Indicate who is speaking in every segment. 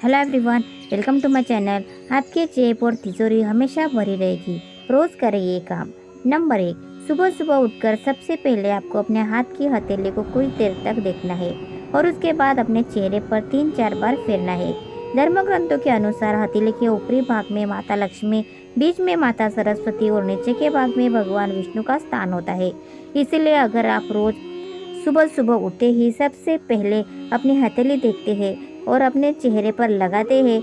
Speaker 1: Hello everyone, welcome to my channel. आपके जेब और तिजोरी हमेशा भरी रहेगी। रोज़ करें ये काम। नंबर 1, सुबह सुबह उठकर सबसे पहले आपको अपने हाथ की हथेली को कुछ देर तक देखना है और उसके बाद अपने चेहरे पर 3-4 बार फेरना है। धर्म ग्रंथों के अनुसार हथेली के ऊपरी भाग में माता लक्ष्मी, बीच में माता सरस्वती और नीचे के भाग में भगवान विष्णु का स्थान होता है। इसलिए अगर आप रोज सुबह सुबह उठते ही सबसे पहले अपनी हथेली देखते हैं और अपने चेहरे पर लगाते हैं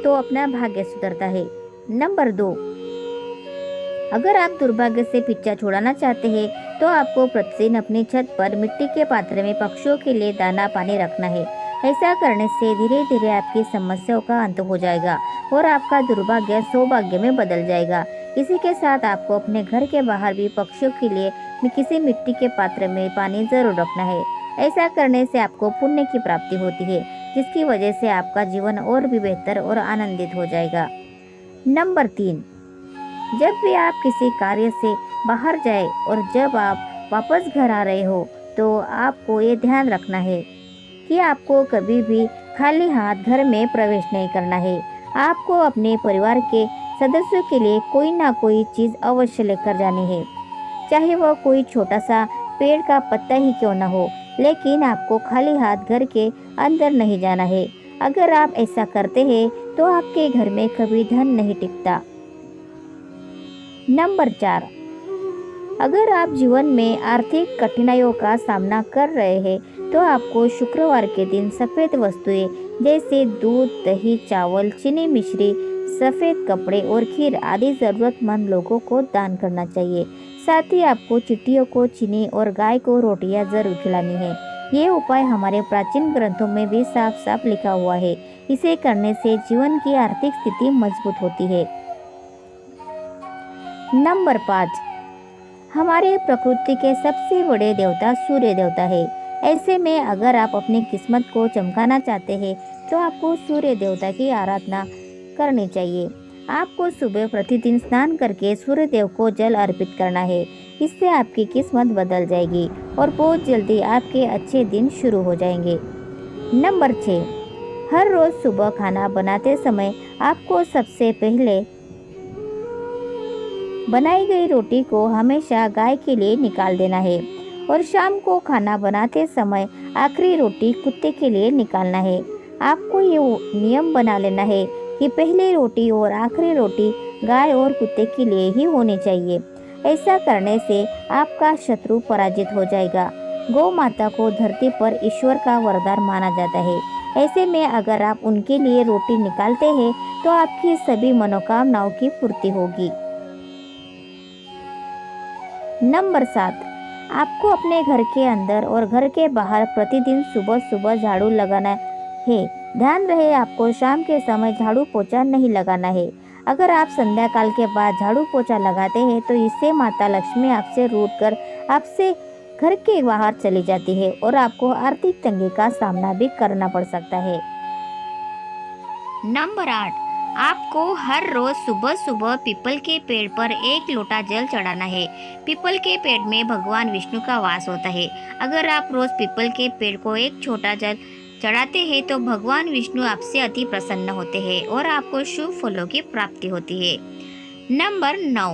Speaker 1: तो अपना भाग्य सुधरता है। नंबर 2, अगर आप दुर्भाग्य से पिज्जा छुड़ाना चाहते हैं तो आपको प्रतिदिन अपनी छत पर मिट्टी के पात्र में पक्षियों के लिए दाना पानी रखना है। ऐसा करने से धीरे धीरे आपकी समस्याओं का अंत हो जाएगा और आपका दुर्भाग्य सौभाग्य में बदल जाएगा। इसी के साथ आपको अपने घर के बाहर भी पक्षियों के लिए किसी मिट्टी के पात्र में पानी जरूर रखना है। ऐसा करने से आपको पुण्य की प्राप्ति होती है, जिसकी वजह से आपका जीवन और भी बेहतर और आनंदित हो जाएगा। नंबर 3, जब भी आप किसी कार्य से बाहर जाए और जब आप वापस घर आ रहे हो तो आपको ये ध्यान रखना है कि आपको कभी भी खाली हाथ घर में प्रवेश नहीं करना है। आपको अपने परिवार के सदस्यों के लिए कोई ना कोई चीज़ अवश्य लेकर जानी है, चाहे वह कोई छोटा सा पेड़ का पत्ता ही क्यों ना हो, लेकिन आपको खाली हाथ घर के अंदर नहीं जाना है। अगर आप ऐसा करते हैं तो आपके घर में कभी धन नहीं टिकता। नंबर 4, अगर आप जीवन में आर्थिक कठिनाइयों का सामना कर रहे हैं तो आपको शुक्रवार के दिन सफ़ेद वस्तुएं जैसे दूध, दही, चावल, चीनी मिश्री, सफ़ेद कपड़े और खीर आदि ज़रूरतमंद लोगों को दान करना चाहिए। साथ ही आपको चिट्टियों को चीनी और गाय को रोटियां जरूर खिलानी है। ये उपाय हमारे प्राचीन ग्रंथों में भी साफ साफ लिखा हुआ है। इसे करने से जीवन की आर्थिक स्थिति मजबूत होती है। नंबर 5, हमारे प्रकृति के सबसे बड़े देवता सूर्य देवता है। ऐसे में अगर आप अपनी किस्मत को चमकाना चाहते हैं तो आपको सूर्य देवता की आराधना करनी चाहिए। आपको सुबह प्रतिदिन स्नान करके सूर्य देव को जल अर्पित करना है। इससे आपकी किस्मत बदल जाएगी और बहुत जल्दी आपके अच्छे दिन शुरू हो जाएंगे। नंबर 6, हर रोज सुबह खाना बनाते समय आपको सबसे पहले बनाई गई रोटी को हमेशा गाय के लिए निकाल देना है और शाम को खाना बनाते समय आखिरी रोटी कुत्ते के लिए निकालना है। आपको ये नियम बना लेना है कि पहली रोटी और आखिरी रोटी गाय और कुत्ते के लिए ही होनी चाहिए। ऐसा करने से आपका शत्रु पराजित हो जाएगा। गौ माता को धरती पर ईश्वर का वरदान माना जाता है। ऐसे में अगर आप उनके लिए रोटी निकालते हैं तो आपकी सभी मनोकामनाओं की पूर्ति होगी। नंबर 7, आपको अपने घर के अंदर और घर के बाहर प्रतिदिन सुबह सुबह झाड़ू लगाना है। ध्यान रहे, आपको शाम के समय झाड़ू पोछा नहीं लगाना है। अगर आप संध्या काल के बाद झाड़ू पोछा लगाते हैं तो इससे माता लक्ष्मी आपसे रूठ कर आपसे घर के बाहर चली जाती है और आपको आर्थिक तंगी का सामना भी करना पड़ सकता है। नंबर 8, आपको हर रोज सुबह सुबह पीपल के पेड़ पर 1 लोटा जल चढ़ाना है। पीपल के पेड़ में भगवान विष्णु का वास होता है। अगर आप रोज पीपल के पेड़ को एक छोटा जल चढ़ाते हैं तो भगवान विष्णु आपसे अति प्रसन्न होते हैं और आपको शुभ फलों की प्राप्ति होती है। नंबर 9,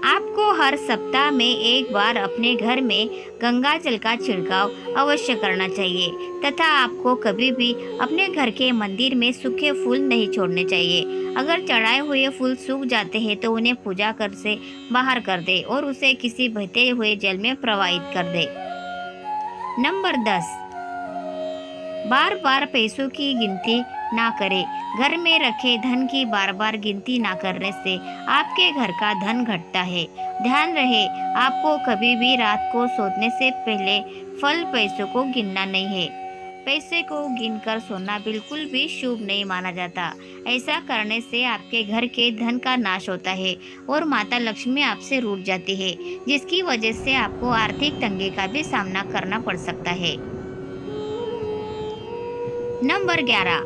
Speaker 1: आपको हर सप्ताह में एक बार अपने घर में गंगा जल का छिड़काव अवश्य करना चाहिए तथा आपको कभी भी अपने घर के मंदिर में सूखे फूल नहीं छोड़ने चाहिए। अगर चढ़ाए हुए फूल सूख जाते हैं तो उन्हें पूजा कर से बाहर कर दे और उसे किसी बहते हुए जल में प्रवाहित कर दे। नंबर 10, बार बार पैसों की गिनती ना करें। घर में रखे धन की बार बार गिनती ना करने से आपके घर का धन घटता है। ध्यान रहे, आपको कभी भी रात को सोने से पहले फल पैसों को गिनना नहीं है। पैसे को गिनकर सोना बिल्कुल भी शुभ नहीं माना जाता। ऐसा करने से आपके घर के धन का नाश होता है और माता लक्ष्मी आपसे रूठ जाती है, जिसकी वजह से आपको आर्थिक तंगी का भी सामना करना पड़ सकता है। नंबर 11,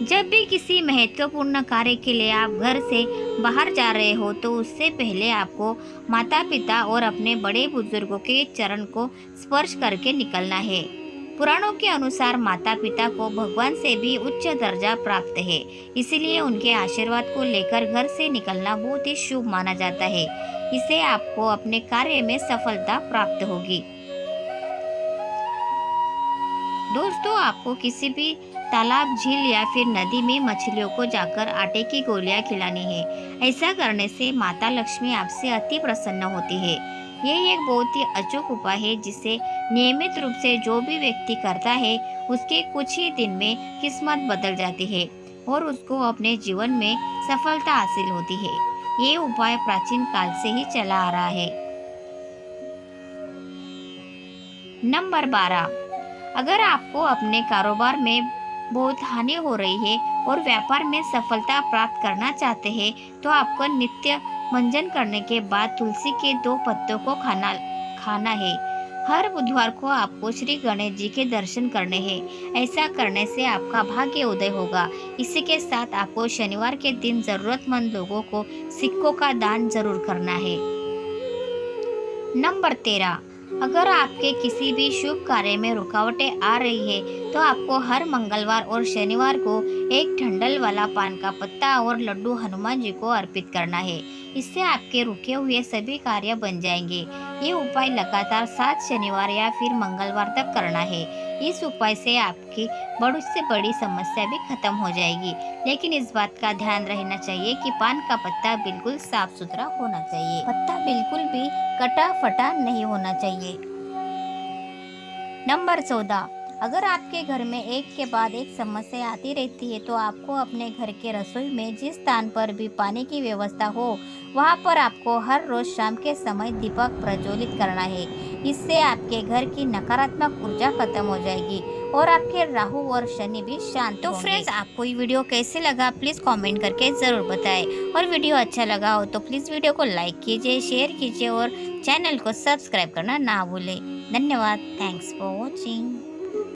Speaker 1: जब भी किसी महत्वपूर्ण कार्य के लिए आप घर से बाहर जा रहे हो तो उससे पहले आपको माता पिता और अपने बड़े बुजुर्गों के चरण को स्पर्श करके निकलना है। पुराणों के अनुसार माता पिता को भगवान से भी उच्च दर्जा प्राप्त है, इसलिए उनके आशीर्वाद को लेकर घर से निकलना बहुत ही शुभ माना जाता है। इससे आपको अपने कार्य में सफलता प्राप्त होगी। दोस्तों, आपको किसी भी तालाब, झील या फिर नदी में मछलियों को जाकर आटे की गोलियां खिलानी है। ऐसा करने से माता लक्ष्मी आपसे अति प्रसन्न होती है। ये एक बहुत ही अचूक उपाय है जिसे नियमित रूप से जो भी व्यक्ति करता है उसके कुछ ही दिन में किस्मत बदल जाती है और उसको अपने जीवन में सफलता हासिल होती है। ये उपाय प्राचीन काल से ही चला आ रहा है। नंबर 12, अगर आपको अपने कारोबार में बहुत हानि हो रही है और व्यापार में सफलता प्राप्त करना चाहते हैं तो आपको नित्य मंजन करने के बाद तुलसी के 2 पत्तों को खाना है। हर बुधवार को आपको श्री गणेश जी के दर्शन करने हैं। ऐसा करने से आपका भाग्य उदय होगा। इसी के साथ आपको शनिवार के दिन जरूरतमंद लोगों को सिक्कों का दान जरूर करना है। नंबर 13, अगर आपके किसी भी शुभ कार्य में रुकावटें आ रही है तो आपको हर मंगलवार और शनिवार को एक ठंडल वाला पान का पत्ता और लड्डू हनुमान जी को अर्पित करना है। इससे आपके रुके हुए सभी कार्य बन जाएंगे। ये उपाय लगातार 7 शनिवार या फिर मंगलवार तक करना है। इस उपाय से आपकी बड़ी से बड़ी समस्या भी खत्म हो जाएगी। लेकिन इस बात का ध्यान रहना चाहिए कि पान का पत्ता बिल्कुल साफ सुथरा होना चाहिए। पत्ता बिल्कुल भी कटा फटा नहीं होना चाहिए। नंबर 14, अगर आपके घर में एक के बाद एक समस्या आती रहती है तो आपको अपने घर के रसोई में जिस स्थान पर भी पानी की व्यवस्था हो वहां पर आपको हर रोज शाम के समय दीपक प्रज्वलित करना है। इससे आपके घर की नकारात्मक ऊर्जा खत्म हो जाएगी और आपके राहु और शनि भी शांत होंगे। तो फ्रेंड्स, आपको ये वीडियो कैसे लगा प्लीज़ कमेंट करके ज़रूर बताएं और वीडियो अच्छा लगा हो तो प्लीज़ वीडियो को लाइक कीजिए, शेयर कीजिए और चैनल को सब्सक्राइब करना ना भूलें। धन्यवाद। Thanks for watching.